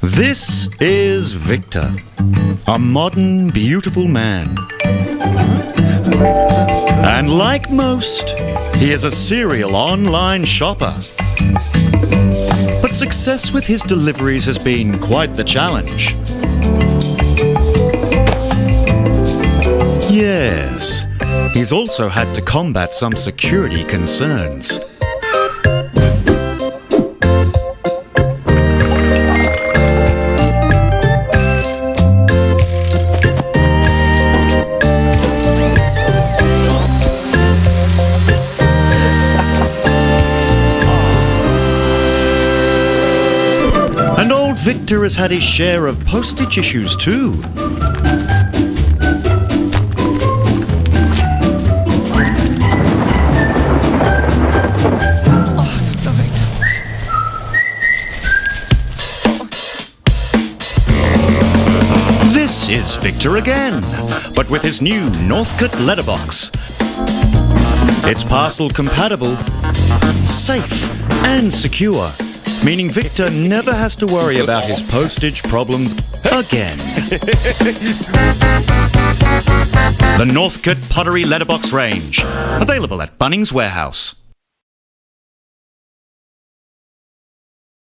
This is Victor, a modern, beautiful man. And like most, he is a serial online shopper. But success with his deliveries has been quite the challenge. Yes, he's also had to combat some security concerns. And old Victor has had his share of postage issues too. This is Victor again, but with his new Northcote letterbox. It's parcel compatible, safe and secure, meaning Victor never has to worry about his postage problems again. The Northcote Pottery Letterbox range, available at Bunnings Warehouse.